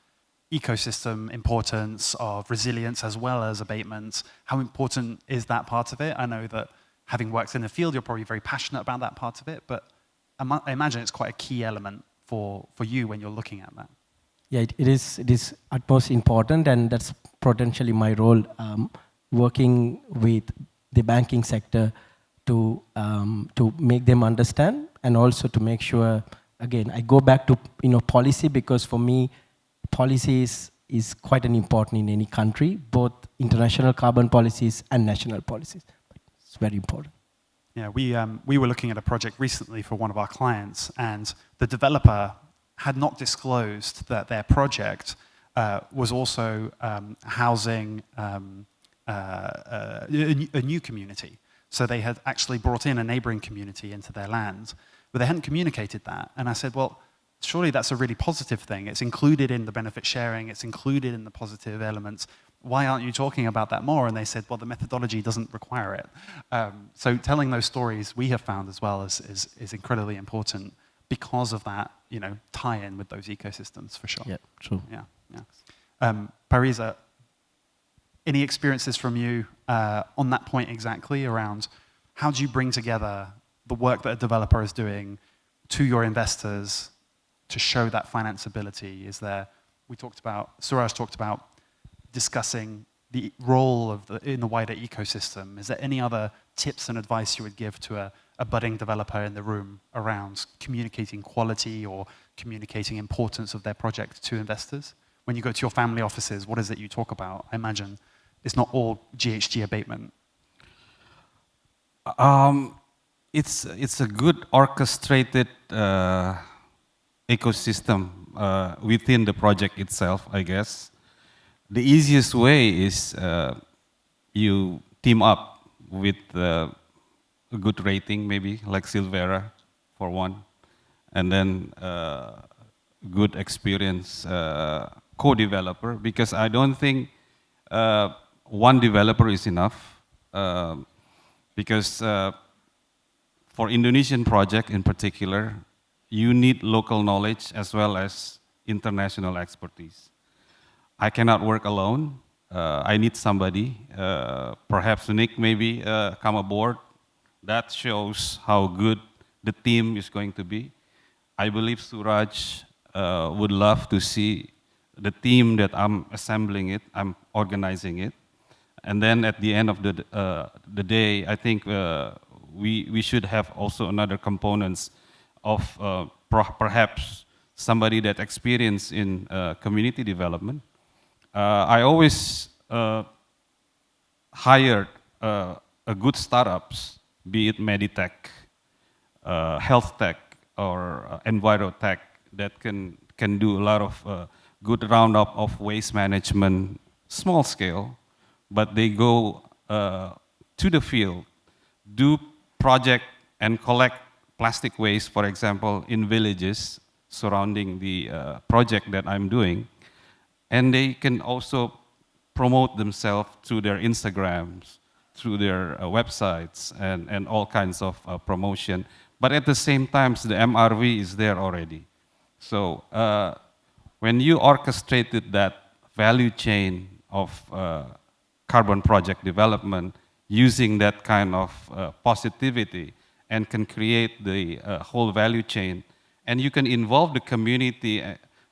ecosystem importance, of resilience as well as abatement? How important is that part of it? I know that having worked in the field, you're probably very passionate about that part of it, but I imagine it's quite a key element for you when you're looking at that. Yeah, it is utmost important, and that's potentially my role, working with the banking sector to make them understand, and also to make sure, again, I go back to policy, because for me, policy is quite an important in any country, both international carbon policies and national policies. It's very important. Yeah, we were looking at a project recently for one of our clients, and the developer had not disclosed that their project was also housing a new community. So they had actually brought in a neighboring community into their land, but they hadn't communicated that. And I said, well, surely that's a really positive thing. It's included in the benefit sharing. It's included in the positive elements. Why aren't you talking about that more? And they said, well, the methodology doesn't require it. So telling those stories, we have found as well, is incredibly important because of that, tie-in with those ecosystems, for sure. Yeah, true. Yeah. Parisa, any experiences from you on that point exactly around how do you bring together the work that a developer is doing to your investors to show that financeability? Suraj talked about discussing the role in the wider ecosystem. Is there any other tips and advice you would give to a budding developer in the room around communicating quality or communicating importance of their project to investors? When you go to your family offices, what is it you talk about? I imagine it's not all GHG abatement. It's a good orchestrated ecosystem within the project itself, I guess. The easiest way is you team up with a good rating, maybe like Silvera for one, and then good experience co-developer, because I don't think one developer is enough, because for Indonesian project in particular, you need local knowledge as well as international expertise. I cannot work alone. I need somebody. Perhaps Nick maybe come aboard. That shows how good the team is going to be. I believe Suraj would love to see the team that I'm assembling it, I'm organizing it. And then at the end of the day, I think we should have also another components of perhaps somebody that experienced in community development, I always hired a good startups, be it meditech, health tech, or envirotech, that can do a lot of good roundup of waste management, small scale, but they go to the field, do project and collect plastic waste, for example, in villages surrounding the project that I'm doing. And they can also promote themselves through their Instagrams, through their websites, and all kinds of promotion. But at the same time, the MRV is there already. So when you orchestrated that value chain of carbon project development using that kind of positivity and can create the whole value chain, and you can involve the community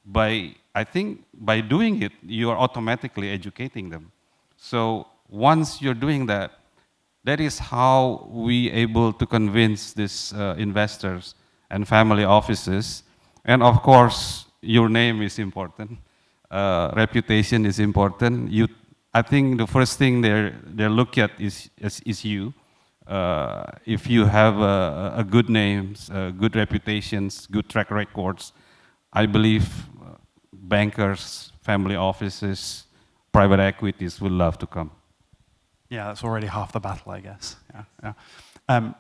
by, I think, by doing it, you are automatically educating them. So once you're doing that, that is how we able to convince these investors and family offices. And of course, your name is important. Reputation is important. I think the first thing they look at is you. If you have a good names, good reputations, good track records, I believe bankers, family offices, private equities will love to come. Yeah, that's already half the battle, I guess. Yeah.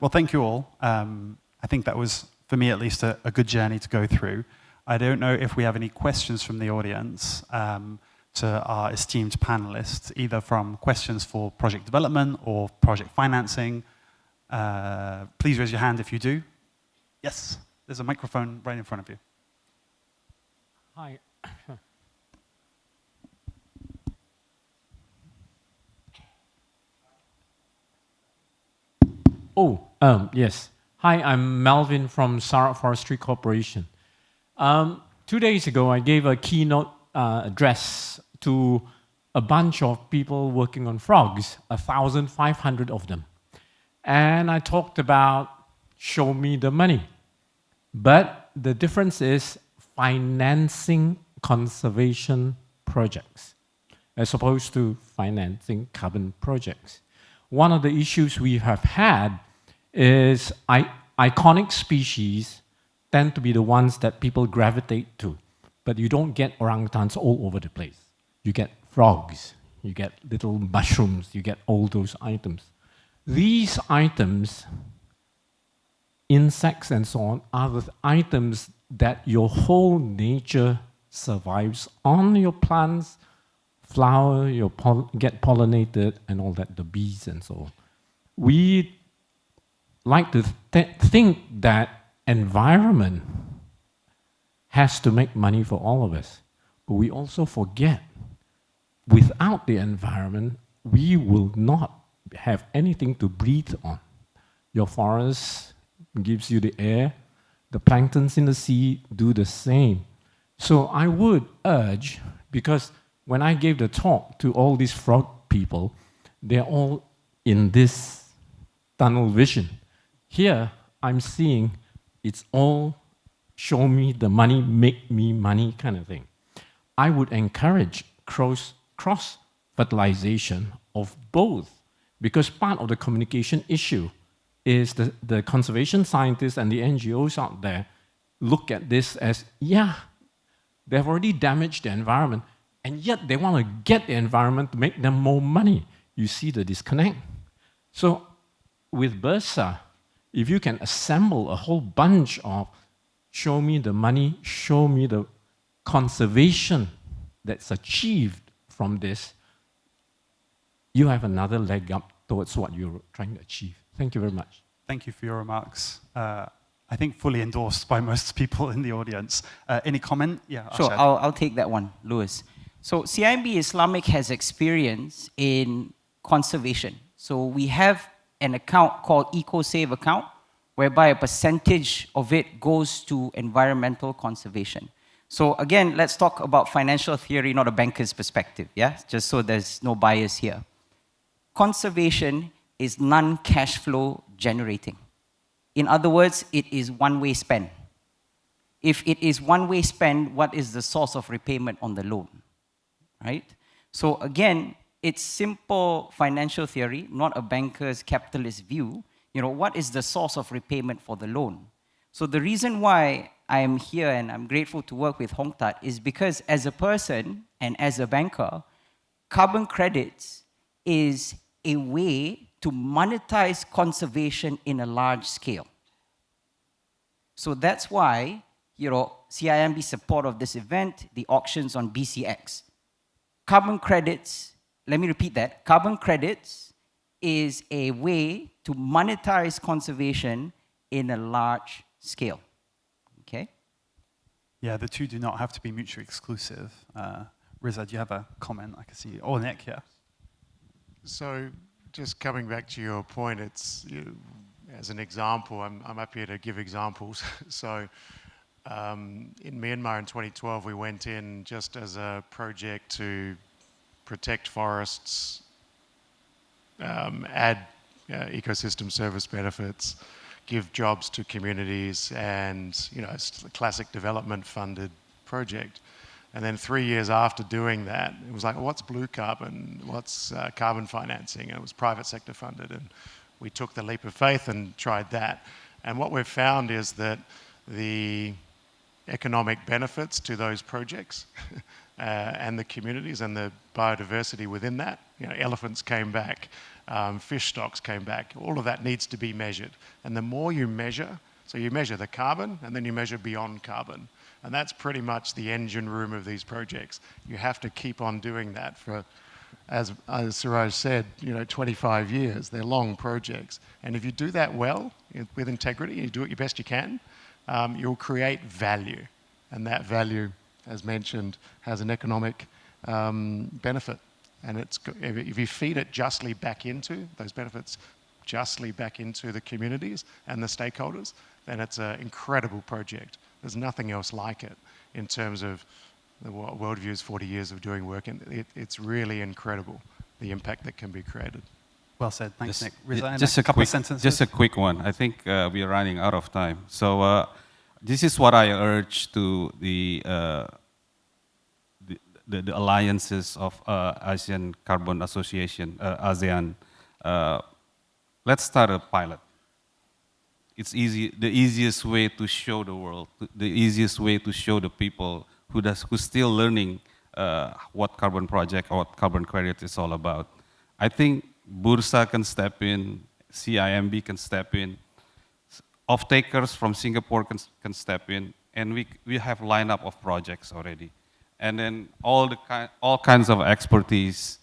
Well, thank you all. I think that was, for me at least, a good journey to go through. I don't know if we have any questions from the audience to our esteemed panelists, either from questions for project development or project financing. Please raise your hand if you do. Yes, there's a microphone right in front of you. Hi. Yes. Hi, I'm Melvin from Sarawak Forestry Corporation. 2 days ago, I gave a keynote address to a bunch of people working on frogs, 1,500 of them. And I talked about show me the money. But the difference is financing conservation projects as opposed to financing carbon projects. One of the issues we have had is iconic species tend to be the ones that people gravitate to, but you don't get orangutans all over the place. You get frogs, you get little mushrooms, you get all those items. These items, insects and so on, are the items that your whole nature survives on. Your plants flower, get pollinated and all that, the bees and so on. We like to think that environment has to make money for all of us. But we also forget, without the environment, we will not have anything to breathe on. Your forest gives you the air, the planktons in the sea do the same. So I would urge, because when I gave the talk to all these frog people, they're all in this tunnel vision. Here, I'm seeing it's all show me the money, make me money kind of thing. I would encourage cross-fertilization of both, because part of the communication issue is the conservation scientists and the NGOs out there look at this as, yeah, they've already damaged the environment, and yet they want to get the environment to make them more money. You see the disconnect. So with Bursa, if you can assemble a whole bunch of show me the money, show me the conservation that's achieved from this, you have another leg up towards what you're trying to achieve. Thank you very much. Thank you for your remarks. I think fully endorsed by most people in the audience. Any comment? Yeah, Sure, I'll take that one, Louis. So CIMB Islamic has experience in conservation. So we have an account called EcoSave account, whereby a percentage of it goes to environmental conservation. So again, let's talk about financial theory, not a banker's perspective, yeah? Just so there's no bias here. Conservation is non-cash flow generating. In other words, it is one-way spend. If it is one-way spend, what is the source of repayment on the loan, right? So again, it's simple financial theory, not a banker's capitalist view. You know, what is the source of repayment for the loan? So the reason why I am here and I'm grateful to work with Hong Tat is because as a person and as a banker, carbon credits is a way to monetize conservation in a large scale. So that's why, you know, CIMB support of this event, the auctions on BCX. Carbon credits, let me repeat that, carbon credits is a way to monetize conservation in a large scale, okay? Yeah, the two do not have to be mutually exclusive. Riza, do you have a comment? I can see, oh, Nick, yeah. So just coming back to your point, it's, as an example, I'm up here to give examples. So in Myanmar in 2012, we went in just as a project to protect forests, add ecosystem service benefits, give jobs to communities, and it's a classic development funded project. And then 3 years after doing that, it was like, what's blue carbon? What's carbon financing? And it was private sector funded. And we took the leap of faith and tried that. And what we've found is that the economic benefits to those projects and the communities and the biodiversity within that, elephants came back, fish stocks came back, all of that needs to be measured. And the more you measure, so you measure the carbon and then you measure beyond carbon. And that's pretty much the engine room of these projects. You have to keep on doing that for, as Suraj said, 25 years. They're long projects. And if you do that well, with integrity, you do it your best you can, you'll create value. And that value, as mentioned, has an economic benefit. And if you feed it justly back into, those benefits justly back into the communities and the stakeholders, then it's an incredible project. There's nothing else like it in terms of the Worldview's 40 years of doing work, and it's really incredible, the impact that can be created. Well said. Thanks, Nick. Riza, Just a couple quick, of sentences. just a quick one. I think we are running out of time. So this is what I urge to the alliances of ASEAN Carbon Association, ASEAN. Let's start a pilot. It's easy. The easiest way to show the world, the easiest way to show the people who's still learning what carbon project or what carbon credit is all about. I think Bursa can step in, CIMB can step in, off-takers from Singapore can step in, and we have lineup of projects already. And then all kinds of expertise,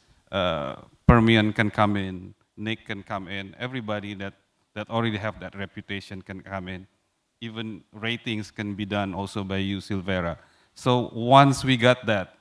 Permian can come in, Nick can come in, everybody that already have that reputation can come in. Even ratings can be done also by you, Silvera. So once we got that,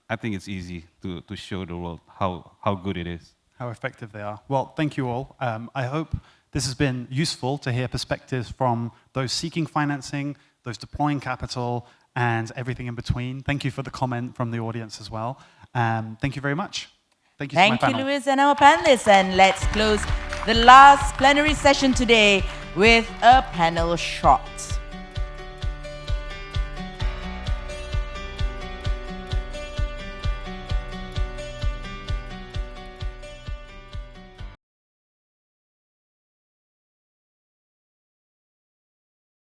I think it's easy to show the world how good it is. How effective they are. Well, thank you all. I hope this has been useful to hear perspectives from those seeking financing, those deploying capital, and everything in between. Thank you for the comment from the audience as well. Thank you very much. Thank you to my panel. Thank you, Luis, and our panelists. And let's close the last plenary session today with a panel shot.